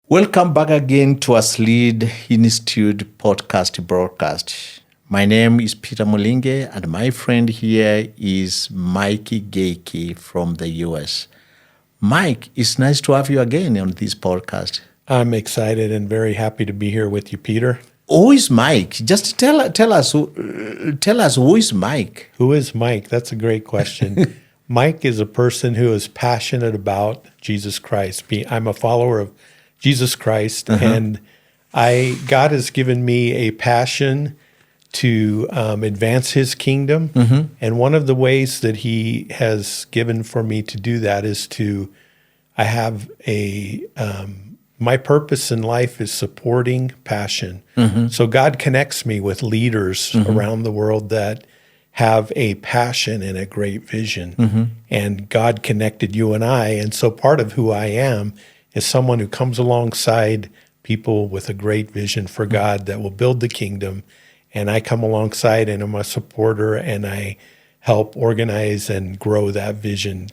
Welcome back again to Aslead Institute Podcast Broadcast. My name is Peter MULINGE, and my friend here is Mike GAETKE from the US. Mike, it's nice to have you again on this podcast. I'm excited and very happy to be here with you, Peter. Who is Mike? Just tell us who is Mike? Who is Mike? That's a great question. Mike is a person who is passionate about Jesus Christ. I'm a follower of Jesus Christ, and God has given me a passion to advance His kingdom. And one of the ways that He has given for me to do that is I have my purpose in life is supporting passion. So God connects me with leaders around the world that have a passion and a great vision. And God connected you and I. And so part of who I am is someone who comes alongside people with a great vision for God that will build the kingdom. And I come alongside and I'm a supporter, and I help organize and grow that vision.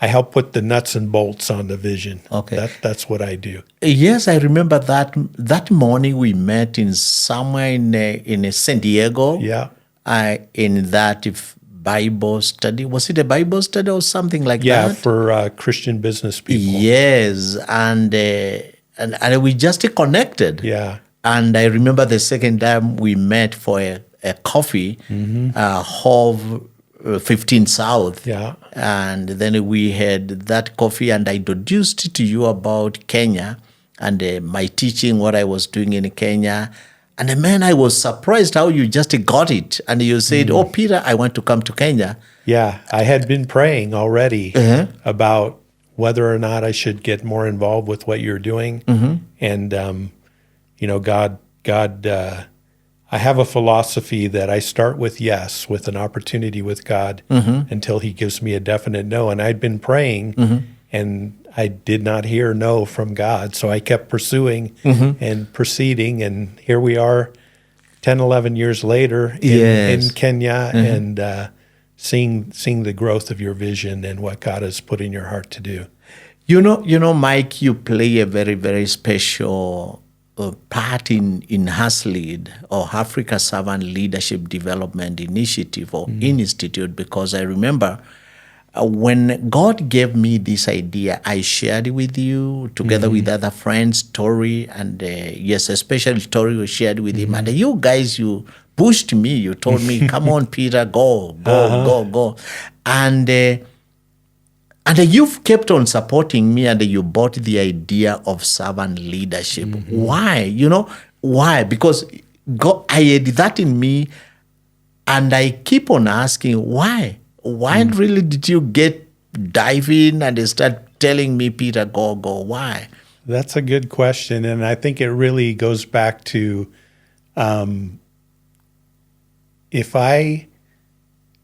I help put the nuts and bolts on the vision. Okay. That's what I do. Yes, I remember that morning we met in somewhere in San Diego. Yeah. In that Bible study. Was it a Bible study or something like that? Yeah, for Christian business people. Yes, and we just connected. Yeah. And I remember the second time we met for a coffee, Hove 15 South. Yeah. And then we had that coffee, and I introduced to you about Kenya and my teaching, what I was doing in Kenya. And man, I was surprised how you just got it. And you said, "Oh, Peter, I want to come to Kenya." Yeah, I had been praying already about whether or not I should get more involved with what you're doing. And, God, I have a philosophy that I start with yes, with an opportunity with God until He gives me a definite no. And I'd been praying and I did not hear no from God. So I kept pursuing and proceeding. And here we are 10, 11 years later in Kenya and seeing the growth of your vision and what God has put in your heart to do. You know, Mike, you play a very, very special part in Aslead, or Africa Servant Leadership Development Initiative or Institute, because I remember when God gave me this idea, I shared it with you together with other friends, Tori, and yes, especially Tori, we shared with him. And you guys, you pushed me. You told me, "Come on, Peter, go. And you've kept on supporting me, and you bought the idea of servant leadership. Why? Why? Because God, I had that in me, and I keep on asking, why? Why really did you dive in and start telling me, "Peter, go"? Why? That's a good question. And I think it really goes back to if I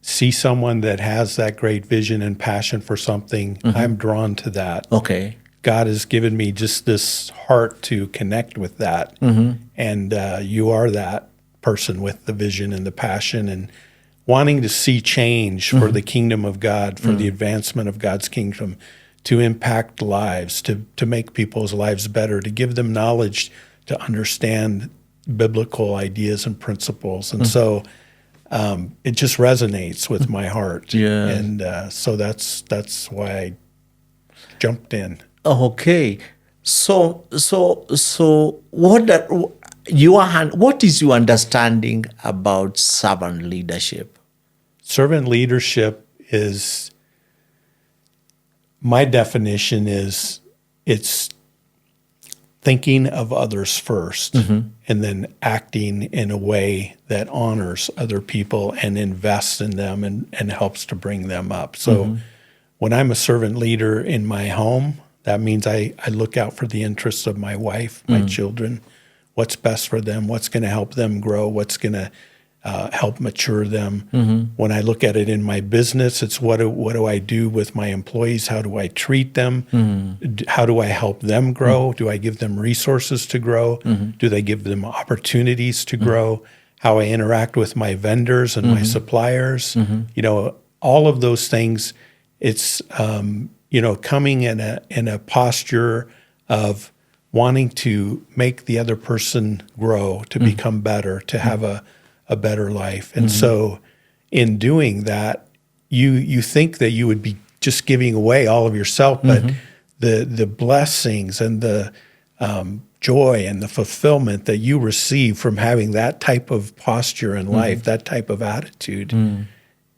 see someone that has that great vision and passion for something, I'm drawn to that. Okay. God has given me just this heart to connect with that. And you are that person with the vision and the passion and wanting to see change for the kingdom of God, for the advancement of God's kingdom, to impact lives, to make people's lives better, to give them knowledge, to understand biblical ideas and principles. And so it just resonates with my heart. Yeah. And so that's why I jumped in. Okay. So what is your understanding about servant leadership? Servant leadership is, my definition is, it's thinking of others first and then acting in a way that honors other people and invests in them and helps to bring them up. So when I'm a servant leader in my home, that means I look out for the interests of my wife, my children, what's best for them, what's going to help them grow, what's going to help mature them. When I look at it in my business, it's what do I do with my employees? How do I treat them? How do I help them grow? Do I give them resources to grow? Do they give them opportunities to grow? How I interact with my vendors and my suppliers? All of those things. It's coming in a posture of wanting to make the other person grow, to become better, to have a better life. And so in doing that, you think that you would be just giving away all of yourself, but the blessings and the joy and the fulfillment that you receive from having that type of posture in life, that type of attitude,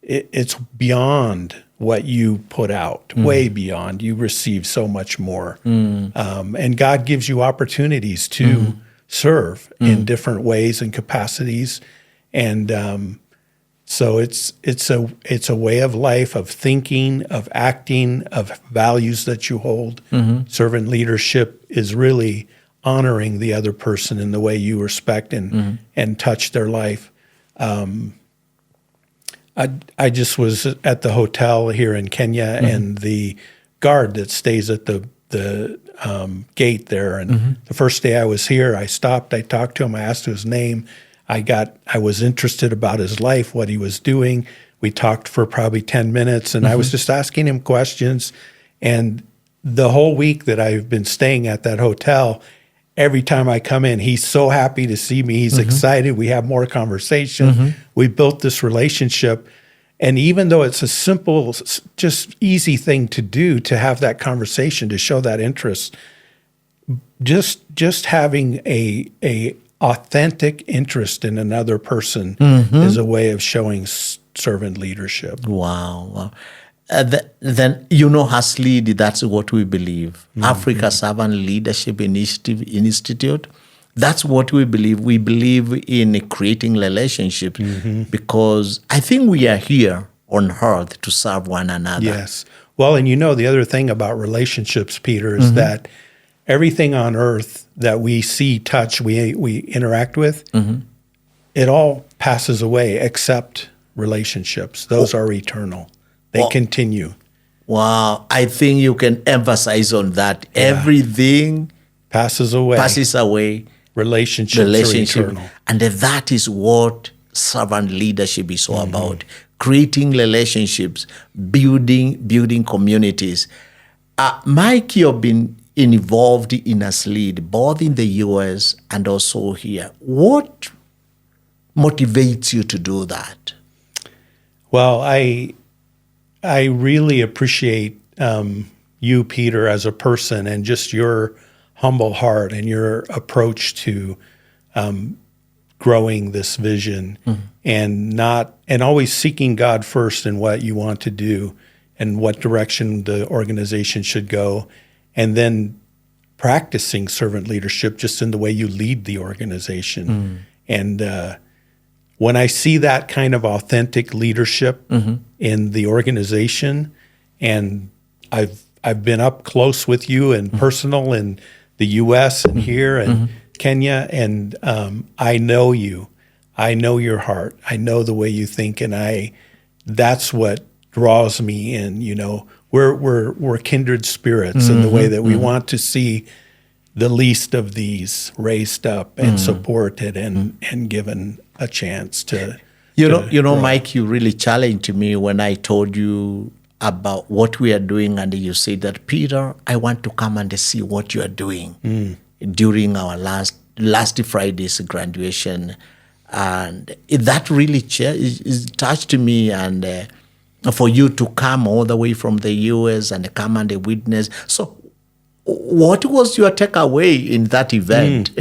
it's beyond what you put out, way beyond. You receive so much more. And God gives you opportunities to serve in different ways and capacities. And so it's a way of life, of thinking, of acting, of values that you hold. Servant leadership is really honoring the other person in the way you respect and touch their life. I just was at the hotel here in Kenya, and the guard that stays at the gate there. And the first day I was here, I stopped, I talked to him, I asked his name. I was interested about his life, what he was doing. We talked for probably 10 minutes, and I was just asking him questions. And the whole week that I've been staying at that hotel, every time I come in, he's so happy to see me. He's excited. We have more conversation. We built this relationship. And even though it's a simple, just easy thing to do, to have that conversation, to show that interest, just having a authentic interest in another person is a way of showing servant leadership. Wow. Then, Aslead, that's what we believe. Africa Servant Leadership Institute, that's what we believe. We believe in creating relationships because I think we are here on earth to serve one another. Yes. Well, and the other thing about relationships, Peter, is that everything on earth that we see, touch, we interact with, it all passes away except relationships. Those are eternal. They continue. Wow. I think you can emphasize on that. Yeah. Everything passes away. Relationships are eternal. And that is what servant leadership is all about. Creating relationships, building communities. Mike, you've been involved in Aslead, both in the U.S. and also here. What motivates you to do that? Well, I really appreciate you, Peter, as a person, and just your humble heart and your approach to growing this vision, and always seeking God first in what you want to do and what direction the organization should go, and then practicing servant leadership just in the way you lead the organization. And when I see that kind of authentic leadership in the organization, and I've been up close with you and personal in the U.S. and here and Kenya, and I know you. I know your heart. I know the way you think, and that's what draws me in. We're kindred spirits in the way that we want to see the least of these raised up and supported and given a chance to. Mike, you really challenged me when I told you about what we are doing, and you said that, Peter, I want to come and see what you are doing during our last Friday's graduation, and that really touched me. And for you to come all the way from the U.S. and come and witness, so what was your takeaway in that event?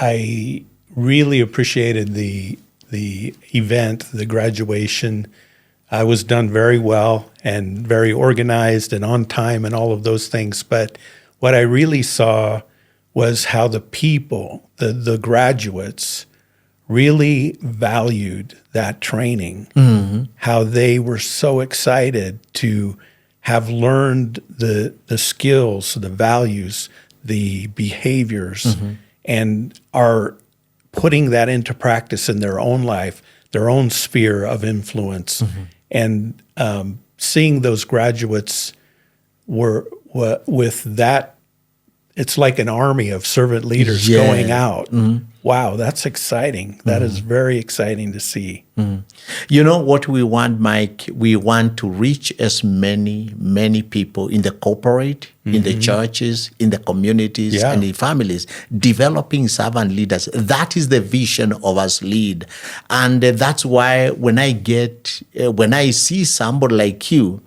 I really appreciated the event, the graduation. I was done very well and very organized and on time and all of those things. But what I really saw was how the people, the graduates, really valued that training, how they were so excited to have learned the skills, the values, the behaviors, and are putting that into practice in their own life, their own sphere of influence. And seeing those graduates were with that it's like an army of servant leaders Yeah. going out. Wow, that's exciting. That is very exciting to see. You know what we want, Mike? We want to reach as many people in the corporate, in the churches, in the communities, Yeah. and in families, developing servant leaders. That is the vision of Aslead. And that's why when I see somebody like you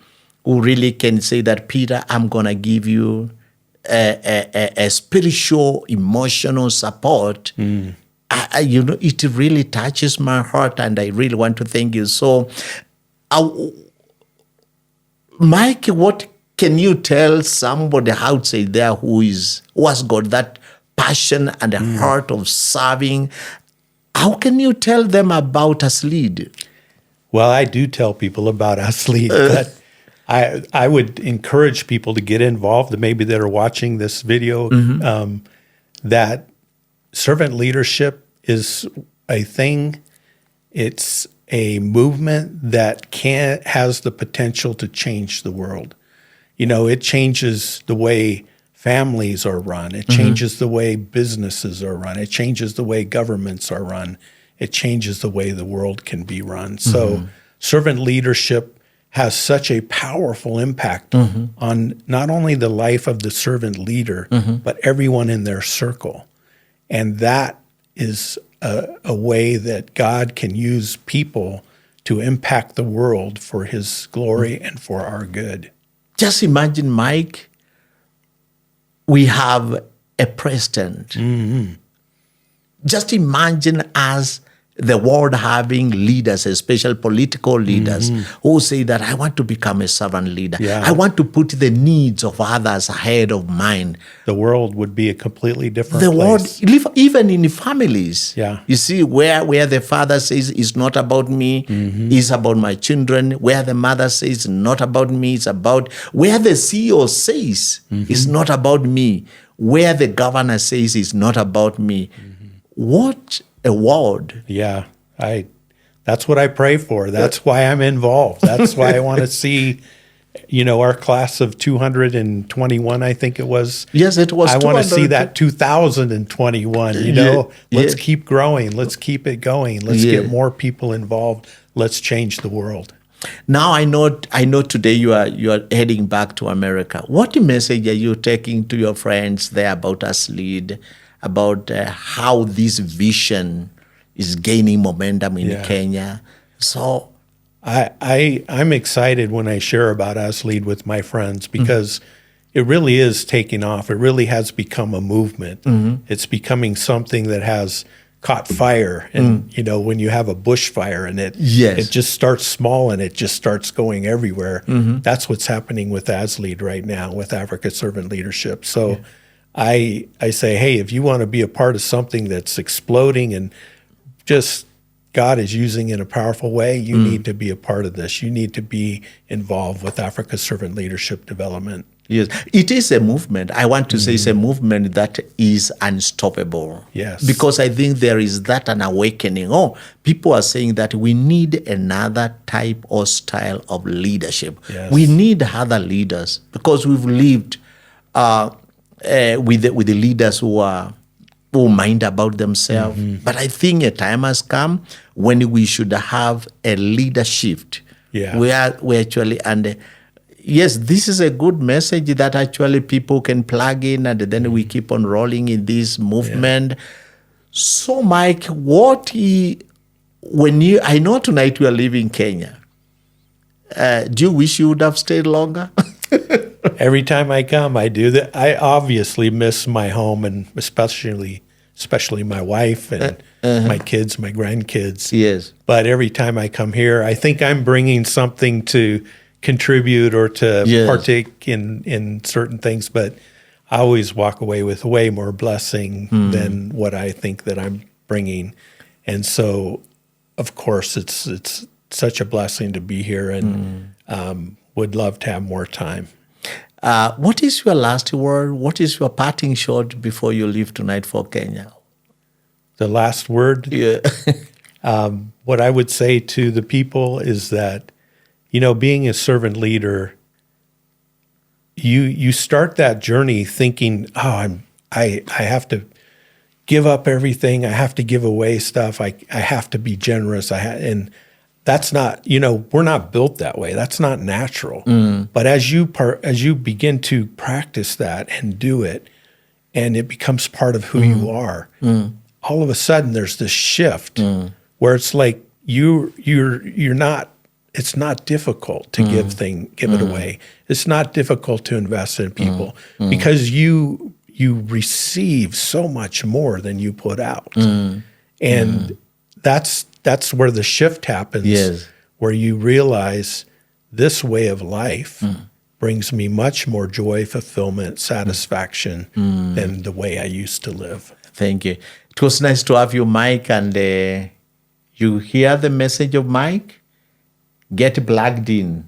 who really can say that, Peter, I'm going to give you a spiritual, emotional support, it really touches my heart, and I really want to thank you. So, Mike, what can you tell somebody outside there who has got that passion and a heart of serving? How can you tell them about Aslead? Well, I do tell people about Aslead, but I would encourage people to get involved, maybe that are watching this video, that servant leadership is a thing. It's a movement that has the potential to change the world. You know, it changes the way families are run. It changes the way businesses are run. It changes the way governments are run. It changes the way the world can be run. So servant leadership has such a powerful impact on not only the life of the servant leader, but everyone in their circle. And that is a way that God can use people to impact the world for his glory and for our good. Just imagine, Mike, we have a president. Just imagine us, the world, having leaders, especially political leaders, who say that I want to become a servant leader. Yeah. I want to put the needs of others ahead of mine. The world would be a completely different The place. world, even in families. Yeah. You see, where the father says it's not about me, it's about my children. Where the mother says not about me, it's about, where the CEO says it's not about me, where the governor says it's not about me. What a word. Yeah, that's what I pray for. That's why I'm involved. That's why I want to see, our class of 221, I think it was. Yes, it was. I want to see that 2021, Let's keep growing. Let's keep it going. Let's get more people involved. Let's change the world. Now I know today you are heading back to America. What message are you taking to your friends there about Aslead, about how this vision is gaining momentum in Kenya? So I'm excited when I share about Aslead with my friends because it really is taking off. It really has become a movement. It's becoming something that has caught fire. And, when you have a bushfire and it just starts small and it just starts going everywhere. That's what's happening with Aslead right now, with Africa Servant Leadership. So I say, hey, if you want to be a part of something that's exploding and just God is using in a powerful way, you need to be a part of this. You need to be involved with Africa Servant Leadership Development. Yes, it is a movement. I want to say it's a movement that is unstoppable. Yes. Because I think there is that an awakening. Oh, people are saying that we need another type or style of leadership. Yes. We need other leaders because we've lived with the leaders who mind about themselves. But I think a time has come when we should have a leadership. Yeah. Where we actually, and yes, this is a good message that actually people can plug in, and then we keep on rolling in this movement. So, Mike, I know tonight you are leaving Kenya. Do you wish you would have stayed longer? Every time I come, I do that. I obviously miss my home, and especially my wife and my kids, my grandkids. Yes. But every time I come here, I think I'm bringing something to contribute or to partake in certain things. But I always walk away with way more blessing than what I think that I'm bringing. And so, of course, it's such a blessing to be here, and would love to have more time. What is your last word? What is your parting shot before you leave tonight for Kenya? The last word? Yeah. What I would say to the people is that, being a servant leader, you start that journey thinking, oh, I have to give up everything. I have to give away stuff. I have to be generous. And that's not, we're not built that way. That's not natural. But as you begin to practice that and do it, and it becomes part of who you are, all of a sudden there's this shift where it's like you're not. It's not difficult to give it away. It's not difficult to invest in people because you receive so much more than you put out. And that's where the shift happens, where you realize this way of life brings me much more joy, fulfillment, satisfaction than the way I used to live. Thank you. It was nice to have you, Mike, and you hear the message of Mike? Get plugged in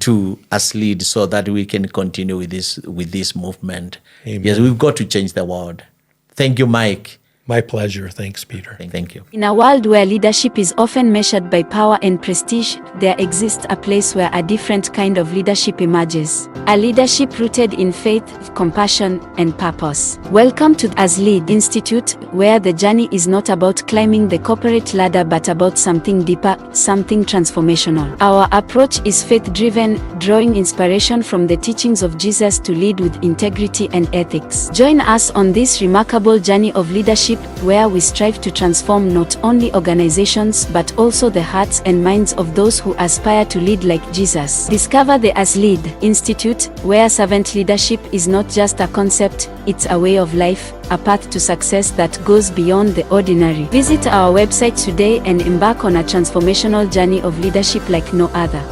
to Aslead so that we can continue with this movement. Amen. Yes, we've got to change the world. Thank you, Mike. My pleasure. Thanks, Peter. Thank you. In a world where leadership is often measured by power and prestige, there exists a place where a different kind of leadership emerges. A leadership rooted in faith, compassion, and purpose. Welcome to Aslead Institute, where the journey is not about climbing the corporate ladder but about something deeper, something transformational. Our approach is faith-driven, drawing inspiration from the teachings of Jesus to lead with integrity and ethics. Join us on this remarkable journey of leadership, where we strive to transform not only organizations but also the hearts and minds of those who aspire to lead like Jesus. Discover the Aslead Institute, where servant leadership is not just a concept, it's a way of life, a path to success that goes beyond the ordinary. Visit our website today and embark on a transformational journey of leadership like no other.